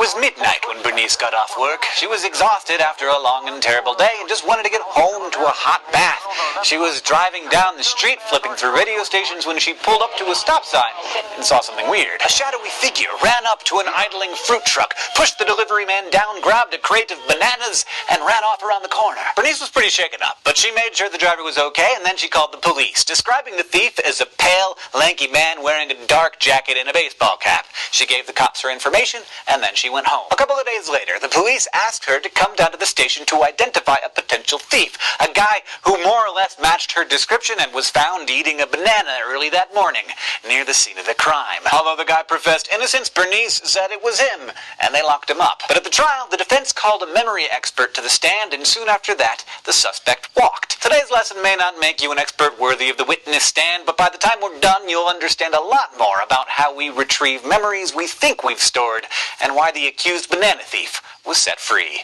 It was midnight when Bernice got off work. She was exhausted after a long and terrible day and just wanted to get home to a hot bath. She was driving down the street, flipping through radio stations when she pulled up to a stop sign and saw something weird. A shadowy figure ran up to an idling fruit truck, pushed the delivery man down, grabbed a crate of bananas, and ran off around the corner. Bernice was pretty shaken up, but she made sure the driver was okay, and then she called the police, describing the thief as a pale, lanky man wearing a dark jacket and a baseball cap. She gave the cops her information, and then she went home. A couple of days later, the police asked her to come down to the station to identify a potential thief, a guy who more or less matched her description and was found eating a banana early that morning, near the scene of the crime. Although the guy professed innocence, Bernice said it was him, and they locked him up. But at the trial, the defense called a memory expert to the stand, and soon after that, the suspect walked. Today's lesson may not make you an expert worthy of the witness stand, but by the time we're done, you'll understand a lot more about how we retrieve memories we think we've stored, and why the accused banana thief was set free.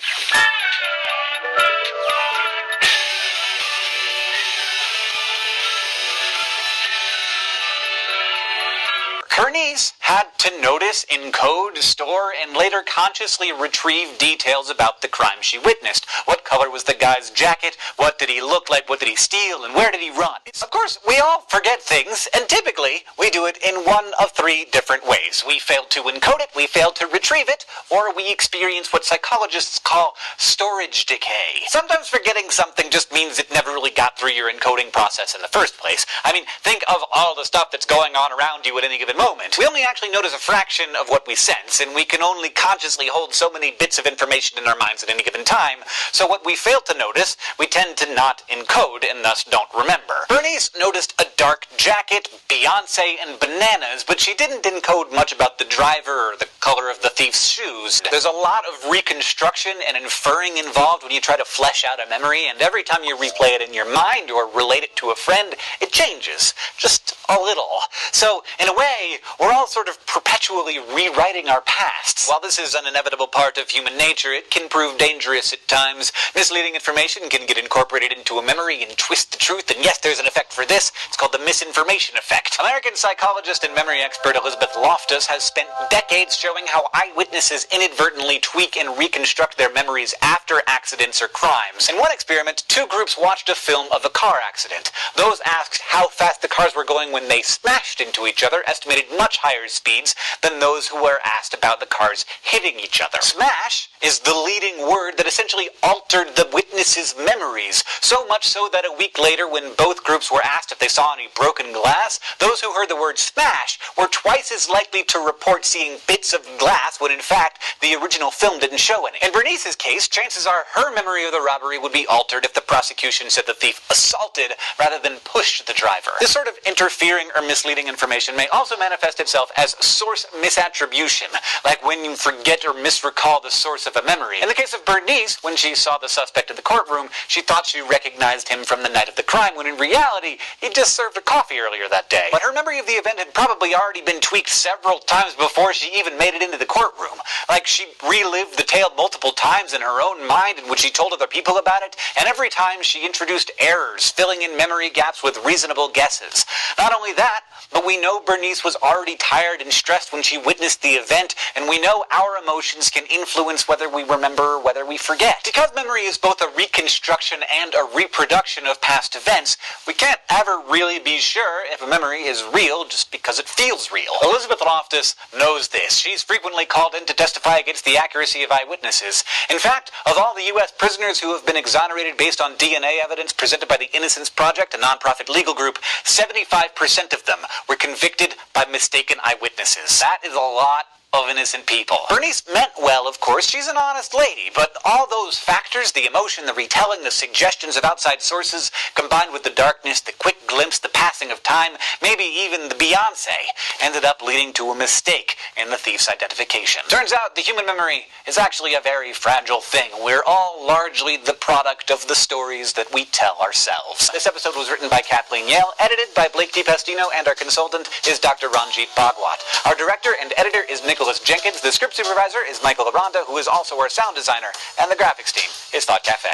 Bernice had to notice, encode, store, and later consciously retrieve details about the crime she witnessed. What color was the guy's jacket? What did he look like? What did he steal? And where did he run? Of course, we all forget things, and typically we do it in one of three different ways. We fail to encode it, we fail to retrieve it, or we experience what psychologists call storage decay. Sometimes forgetting something just means it never really got through your encoding process in the first place. I mean, think of all the stuff that's going on around you at any given moment. We only actually notice a fraction of what we sense, and we can only consciously hold so many bits of information in our minds at any given time, so what we fail to notice, we tend to not encode and thus don't remember. Bernice noticed a dark jacket, Beyonce, and bananas, but she didn't encode much about the driver or the color of the thief's shoes. There's a lot of reconstruction and inferring involved when you try to flesh out a memory, and every time you replay it in your mind or relate it to a friend, it changes, just a little. So, in a way, we're all sort of perpetually rewriting our pasts. While this is an inevitable part of human nature, it can prove dangerous at times. Misleading information can get incorporated into a memory and twist the truth, and yes, there's an effect for this. It's called the misinformation effect. American psychologist and memory expert Elizabeth Loftus has spent decades showing how eyewitnesses inadvertently tweak and reconstruct their memories after accidents or crimes. In one experiment, two groups watched a film of a car accident. Those asked how fast the cars were going when they smashed into each other estimated much higher speeds than those who were asked about the cars hitting each other. Smash is the leading word that essentially altered the witnesses' memories, so much so that a week later, when both groups were asked if they saw any broken glass, those who heard the word smash were twice as likely to report seeing bits of glass when in fact the original film didn't show any. In Bernice's case, chances are her memory of the robbery would be altered if the prosecution said the thief assaulted rather than pushed the driver. This sort of interfering or misleading information may also manifest itself as source misattribution, like when you forget or misrecall the source of a memory. In the case of Bernice, when she saw the suspect in the courtroom, she thought she recognized him from the night of the crime, when in reality, he just served her coffee earlier that day. But her memory of the event had probably already been tweaked several times before she even made it into the courtroom. Like, she relived the tale multiple times in her own mind in which she told other people about it, and every time she introduced errors, filling in memory gaps with reasonable guesses. Not only that, but we know Bernice was already tired and stressed when she witnessed the event, and we know our emotions can influence whether we remember or whether we forget. Because memory is both a reconstruction and a reproduction of past events, we can't ever really be sure if a memory is real just because it feels real. Elizabeth Loftus knows this. She's frequently called in to testify against the accuracy of eyewitnesses. In fact, of all the U.S. prisoners who have been exonerated based on DNA evidence presented by the Innocence Project, a nonprofit legal group, 75% of them were convicted by mistaken eyewitnesses. That is a lot of innocent people. Bernice meant well, of course. She's an honest lady, but all those factors, the emotion, the retelling, the suggestions of outside sources, combined with the darkness, the quick glimpse, the passing of time, maybe even the Beyonce, ended up leading to a mistake in the thief's identification. Turns out the human memory is actually a very fragile thing. We're all largely the product of the stories that we tell ourselves. This episode was written by Kathleen Yale, edited by Blake DiPestino, and our consultant is Dr. Ranjit Bhagwat. Our director and editor is Nicholas Jenkins. The script supervisor is Michael Aranda, who is also our sound designer, and the graphics team is Thought Cafe.